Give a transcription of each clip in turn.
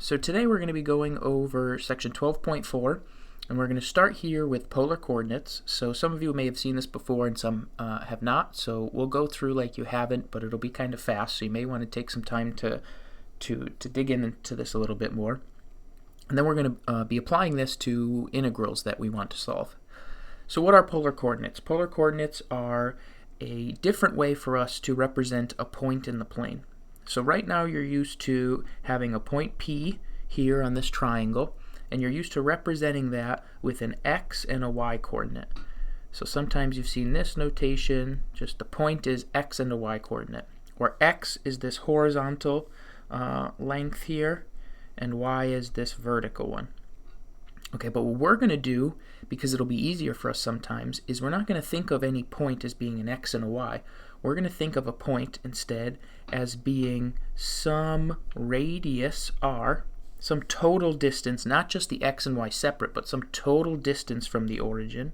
So today we're going to be going over section 12.4, and we're going to start here with polar coordinates. So some of you may have seen this before and some have not, so we'll go through like you haven't, but it'll be kind of fast, so you may want to take some time to dig into this a little bit more. And then we're going to be applying this to integrals that we want to solve. So what are polar coordinates? Polar coordinates are a different way for us to represent a point in the plane. So right now you're used to having a point P here on this triangle, and you're used to representing that with an X and a Y coordinate. So sometimes you've seen this notation, just the point is X and a Y coordinate, where X is this horizontal length here, and Y is this vertical one. Okay, but what we're going to do, because it'll be easier for us sometimes, is we're not going to think of any point as being an X and a Y. We're going to think of a point instead as being some radius r, some total distance, not just the X and Y separate, but some total distance from the origin,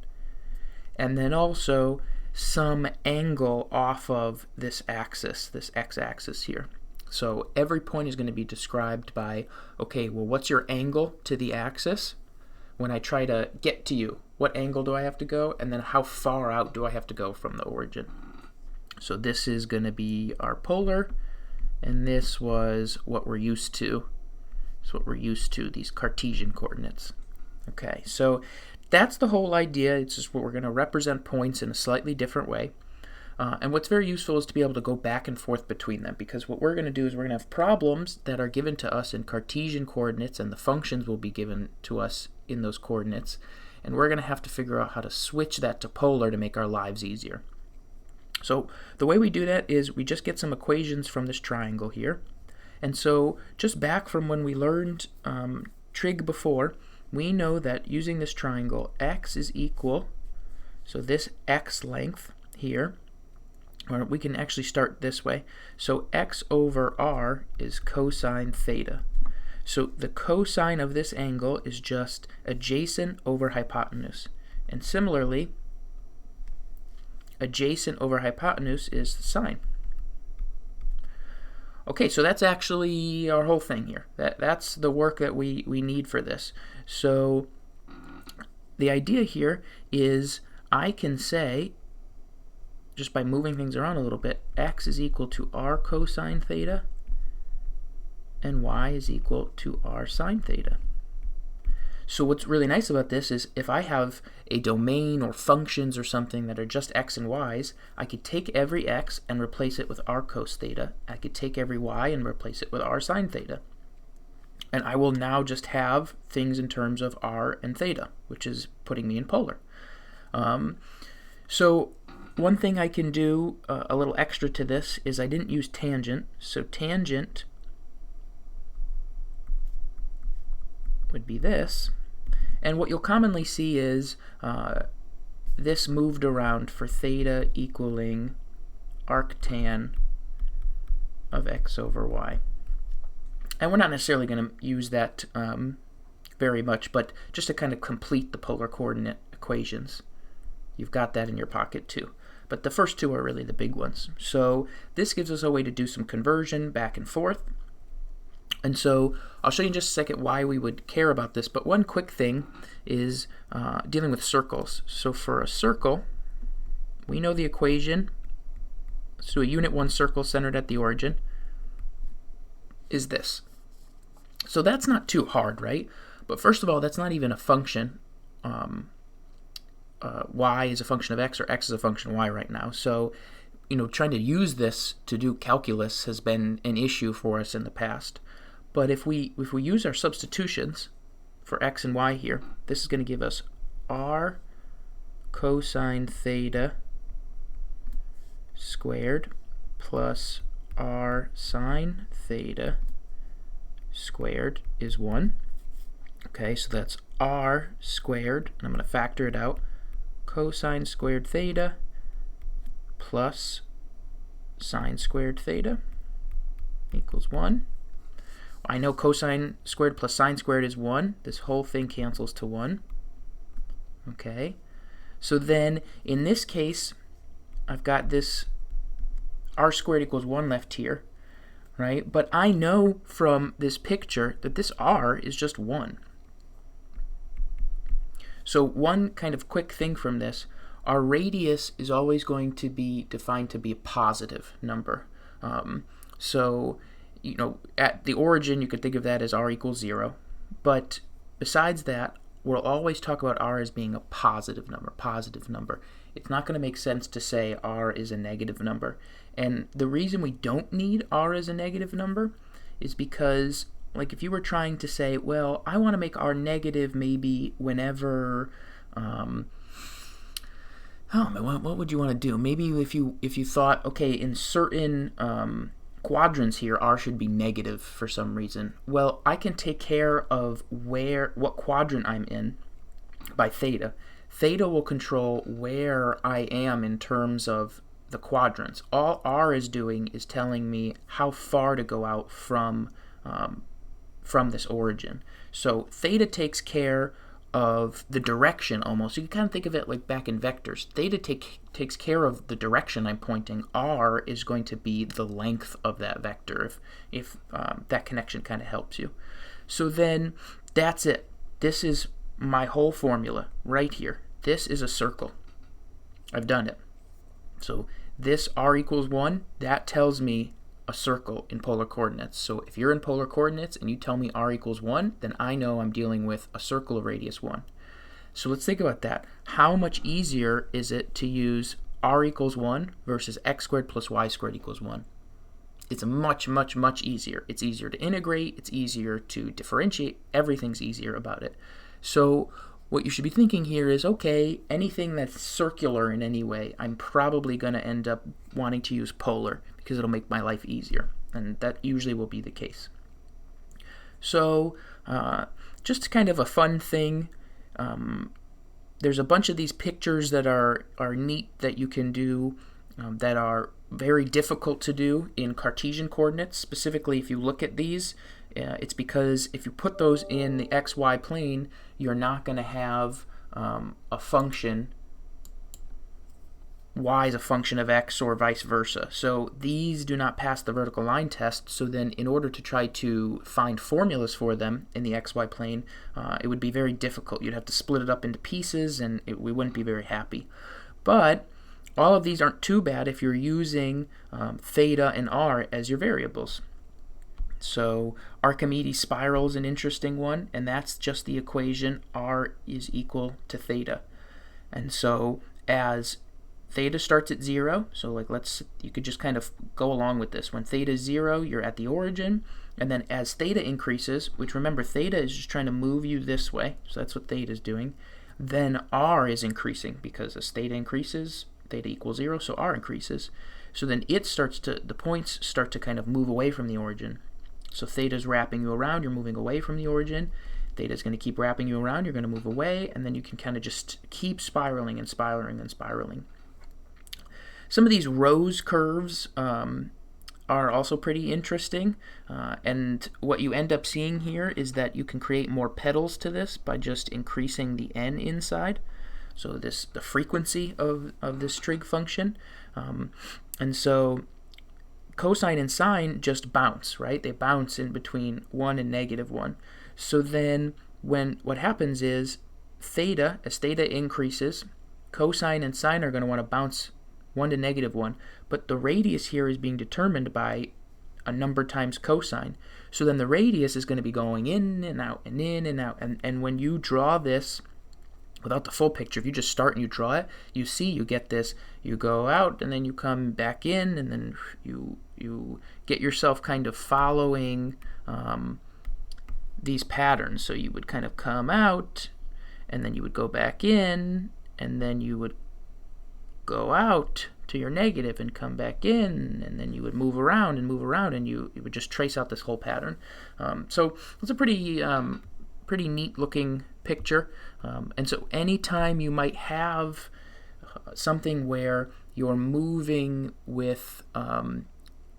and then also some angle off of this axis, this x-axis here. So every point is going to be described by, okay, well, what's your angle to the axis? When I try to get to you, what angle do I have to go? And then how far out do I have to go from the origin? So this is going to be our polar, and this was what we're used to. It's what we're used to, these Cartesian coordinates. Okay, so that's the whole idea. It's just what we're going to represent points in a slightly different way. And what's very useful is to be able to go back and forth between them, because what we're going to do is we're going to have problems that are given to us in Cartesian coordinates, and the functions will be given to us in those coordinates, and we're going to have to figure out how to switch that to polar to make our lives easier. So the way we do that is we just get some equations from this triangle here, and so just back from when we learned trig before, we know that using this triangle, x is equal, so this x length here, or we can actually start this way, so x over r is cosine theta. So the cosine of this angle is just adjacent over hypotenuse. And similarly, adjacent over hypotenuse is sine. Okay, so that's actually our whole thing here. That's the work that we need for this. So the idea here is I can say, just by moving things around a little bit, x is equal to r cosine theta, and y is equal to r sine theta. So what's really nice about this is if I have a domain or functions or something that are just x and y's, I could take every x and replace it with r cos theta. I could take every y and replace it with r sine theta. And I will now just have things in terms of r and theta, which is putting me in polar. So one thing I can do, a little extra to this, is I didn't use tangent. So tangent would be this, and what you'll commonly see is this moved around for theta equaling arctan of x over y. And we're not necessarily going to use that very much, but just to kind of complete the polar coordinate equations, you've got that in your pocket too. But the first two are really the big ones. So this gives us a way to do some conversion back and forth. And so I'll show you in just a second why we would care about this, but one quick thing is dealing with circles. So for a circle, we know the equation, let's do a unit 1 circle centered at the origin, is this. So that's not too hard, right? But first of all, that's not even a function. Y is a function of x, or x is a function of y right now. So, trying to use this to do calculus has been an issue for us in the past. But if we use our substitutions for x and y here, this is going to give us r cosine theta squared plus r sine theta squared is 1. Okay, so that's r squared, and I'm going to factor it out, cosine squared theta plus sine squared theta equals 1. I know cosine squared plus sine squared is 1. This whole thing cancels to 1. Okay, so then in this case, I've got this r squared equals 1 left here. right? But I know from this picture that this r is just 1. So one kind of quick thing from this, our radius is always going to be defined to be a positive number. So, at the origin, you could think of that as r equals 0. But besides that, we'll always talk about r as being a positive number. It's not going to make sense to say r is a negative number. And the reason we don't need r as a negative number is because, like, if you were trying to say, well, I want to make r negative maybe whenever, what would you want to do? Maybe if you thought, okay, in certain quadrants here, r should be negative for some reason. Well, I can take care of what quadrant I'm in by theta. Theta will control where I am in terms of the quadrants. All r is doing is telling me how far to go out from this origin. So theta takes care of the direction almost. You can kind of think of it like back in vectors. Theta takes care of the direction I'm pointing. R is going to be the length of that vector, if that connection kind of helps you. So then that's it. This is my whole formula right here. This is a circle. I've done it. So this r equals 1, that tells me a circle in polar coordinates. So if you're in polar coordinates and you tell me r equals 1, then I know I'm dealing with a circle of radius 1. So let's think about that. How much easier is it to use r equals 1 versus x squared plus y squared equals 1? It's much, much, much easier. It's easier to integrate. It's easier to differentiate. Everything's easier about it. So what you should be thinking here is, okay, anything that's circular in any way, I'm probably going to end up wanting to use polar because it'll make my life easier, and that usually will be the case. So just kind of a fun thing, there's a bunch of these pictures that are neat that you can do that are very difficult to do in Cartesian coordinates. Specifically, if you look at these, it's because if you put those in the xy plane, you're not going to have a function y is a function of x or vice versa. So these do not pass the vertical line test. So then in order to try to find formulas for them in the xy plane, it would be very difficult. You'd have to split it up into pieces, and we wouldn't be very happy. But all of these aren't too bad if you're using theta and r as your variables. So Archimedes Spiral is an interesting one, and that's just the equation r is equal to theta. And so as theta starts at 0, so like you could just kind of go along with this. When theta is 0, you're at the origin, and then as theta increases, which remember theta is just trying to move you this way, so that's what theta is doing, then r is increasing because as theta increases, theta equals 0, so r increases. So then the points start to kind of move away from the origin. So theta is wrapping you around, you're moving away from the origin. Theta is going to keep wrapping you around, you're going to move away, and then you can kind of just keep spiraling and spiraling and spiraling. Some of these rose curves are also pretty interesting, and what you end up seeing here is that you can create more petals to this by just increasing the n inside. So the frequency of this trig function, and so cosine and sine just bounce, right? They bounce in between 1 and -1. So then what happens is as theta increases, cosine and sine are going to want to bounce 1 to -1, but the radius here is being determined by a number times cosine. So then the radius is going to be going in and out and in and out, and when you draw this without the full picture, if you just start and you draw it, you get this, you go out and then you come back in, and then you get yourself kind of following these patterns. So you would kind of come out, and then you would go back in, and then you would go out to your negative and come back in, and then you would move around, and you would just trace out this whole pattern. So it's a pretty neat looking picture. And so anytime you might have something where you're moving with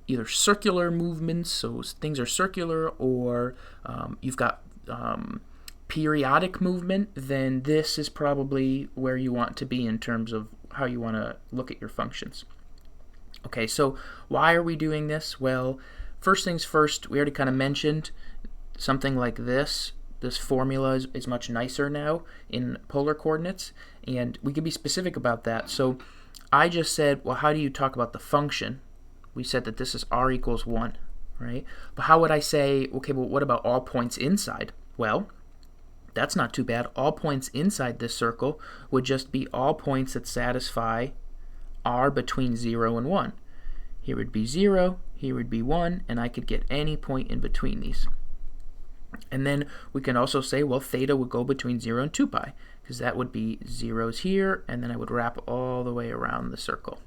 either circular movements, so things are circular, or you've got periodic movement, then this is probably where you want to be in terms of how you want to look at your functions. Okay, so why are we doing this? Well, first things first, we already kind of mentioned something like this. This formula is much nicer now in polar coordinates, and we can be specific about that. So I just said, well, how do you talk about the function? We said that this is r equals 1, right? But how would I say, okay, well, what about all points inside? Well, that's not too bad. All points inside this circle would just be all points that satisfy r between 0 and 1. Here would be 0, here would be 1, and I could get any point in between these. And then we can also say, well, theta would go between 0 and 2 pi, because that would be zeros here, and then I would wrap all the way around the circle.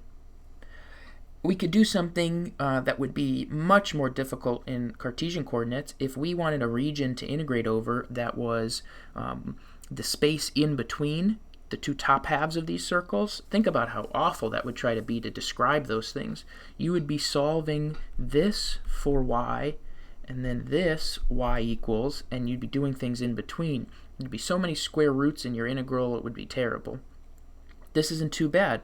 We could do something that would be much more difficult in Cartesian coordinates if we wanted a region to integrate over that was the space in between the two top halves of these circles. Think about how awful that would try to be to describe those things. You would be solving this for y, and then this y equals, and you'd be doing things in between. There'd be so many square roots in your integral, it would be terrible. This isn't too bad.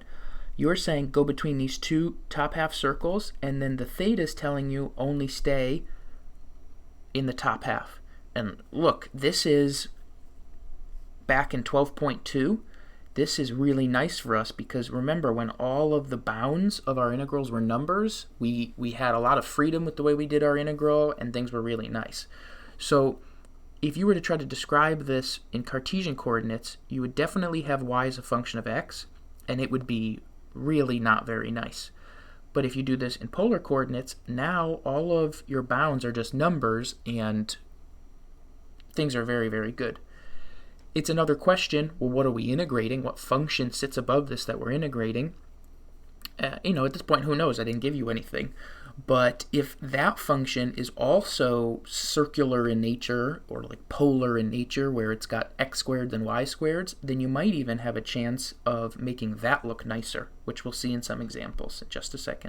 You're saying go between these two top half circles, and then the theta is telling you only stay in the top half. And look, this is back in 12.2. This is really nice for us because remember, when all of the bounds of our integrals were numbers, we had a lot of freedom with the way we did our integral, and things were really nice. So if you were to try to describe this in Cartesian coordinates, you would definitely have y as a function of x, and it would be really not very nice. But if you do this in polar coordinates, now all of your bounds are just numbers, and things are very, very good. It's another question, well, what are we integrating? What function sits above this that we're integrating? At this point, who knows? I didn't give you anything. But if that function is also circular in nature, or like polar in nature, where it's got x squared and y squared, then you might even have a chance of making that look nicer, which we'll see in some examples in just a second.